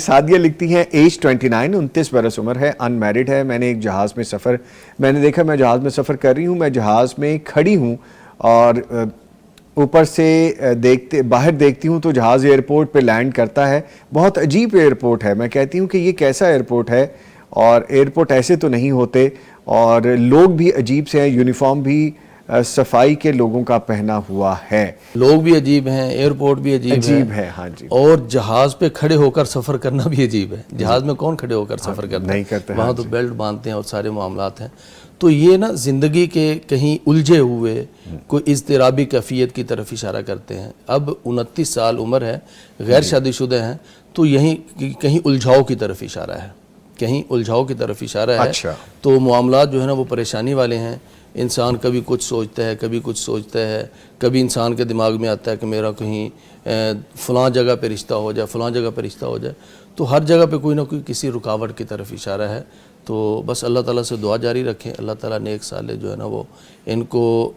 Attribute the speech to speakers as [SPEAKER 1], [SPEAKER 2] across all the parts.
[SPEAKER 1] سعدیہ لکھتی ہیں ایج 29 29 برس عمر ہے, ان میرڈ ہے. میں نے ایک جہاز میں سفر میں نے دیکھا, میں جہاز میں سفر کر رہی ہوں, میں جہاز میں کھڑی ہوں اور اوپر سے باہر دیکھتی ہوں تو جہاز ایئرپورٹ پہ لینڈ کرتا ہے. بہت عجیب ایئرپورٹ ہے. میں کہتی ہوں کہ یہ کیسا ایئرپورٹ ہے, اور ایئرپورٹ ایسے تو نہیں ہوتے, اور لوگ بھی عجیب سے ہیں, یونیفارم بھی صفائی کے لوگوں کا پہنا ہوا ہے.
[SPEAKER 2] لوگ بھی عجیب ہیں, ایئرپورٹ بھی عجیب ہے.
[SPEAKER 1] ہاں جی.
[SPEAKER 2] اور جہاز پہ کھڑے ہو کر سفر کرنا بھی عجیب ہے. جہاز میں کون کھڑے ہو کر سفر کرتا ہے؟
[SPEAKER 1] نہیں کرتے.
[SPEAKER 2] وہاں تو بیلٹ باندھتے ہیں اور سارے معاملات ہیں. تو یہ نا زندگی کے کہیں الجھے ہوئے کوئی اضطرابی کیفیت کی طرف اشارہ کرتے ہیں. اب 29 سال عمر ہے, غیر شادی شدہ ہیں, تو یہیں کہیں الجھاؤ کی طرف اشارہ ہے, کہیں الجھاؤ کی طرف اشارہ ہے. تو معاملات جو ہے نا وہ پریشانی والے ہیں. انسان کبھی کچھ سوچتا ہے, کبھی کچھ سوچتا ہے, کبھی انسان کے دماغ میں آتا ہے کہ میرا کہیں فلاں جگہ پہ رشتہ ہو جائے, فلاں جگہ پہ رشتہ ہو جائے. تو ہر جگہ پہ کوئی نہ کوئی کسی رکاوٹ کی طرف اشارہ ہے. تو بس اللہ تعالیٰ سے دعا جاری رکھیں, اللہ تعالیٰ نیک صالح جو ہے نا وہ ان کو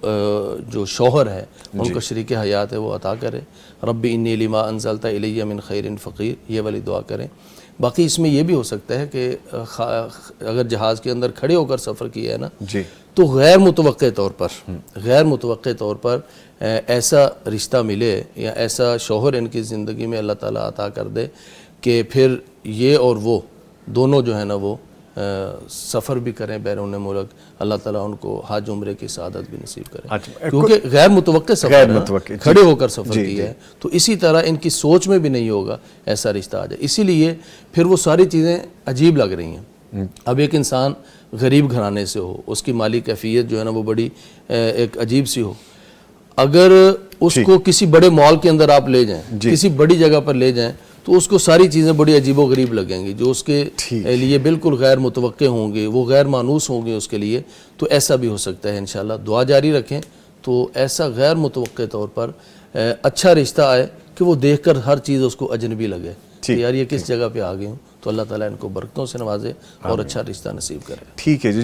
[SPEAKER 2] جو شوہر ہے ان کو شریک حیات ہے وہ عطا کرے. ربی انی لما انزلت الی من خیر فقیر, یہ والی دعا کریں. باقی اس میں یہ بھی ہو سکتا ہے کہ اگر جہاز کے اندر کھڑے ہو کر سفر کیا ہے نا, تو غیر متوقع طور پر ایسا رشتہ ملے یا ایسا شوہر ان کی زندگی میں اللہ تعالیٰ عطا کر دے کہ پھر یہ اور وہ دونوں جو ہے نا وہ سفر بھی کریں بیرون ملک. اللہ تعالیٰ ان کو حج عمرے کی سعادت بھی نصیب کرے, کیونکہ غیر متوقع سفر ہے, کھڑے ہو کر سفر کیا ہے. تو اسی طرح ان کی سوچ میں بھی نہیں ہوگا ایسا رشتہ آ جائے, اسی لیے پھر وہ ساری چیزیں عجیب لگ رہی ہیں. اب ایک انسان غریب گھرانے سے ہو, اس کی مالی کیفیت جو ہے نا وہ بڑی ایک عجیب سی ہو, اگر اس کو کسی بڑے مال کے اندر آپ لے جائیں, کسی بڑی جگہ پر لے جائیں, تو اس کو ساری چیزیں بڑی عجیب و غریب لگیں گی, جو اس کے لیے بالکل غیر متوقع ہوں گے, وہ غیر مانوس ہوں گے اس کے لیے. تو ایسا بھی ہو سکتا ہے. انشاءاللہ دعا جاری رکھیں تو ایسا غیر متوقع طور پر اچھا رشتہ آئے کہ وہ دیکھ کر ہر چیز اس کو اجنبی لگے کہ یار یہ کس جگہ پہ آ گئے ہوں. تو اللہ تعالیٰ ان کو برکتوں سے نوازے اور اچھا رشتہ نصیب کرے.
[SPEAKER 1] ٹھیک ہے جی.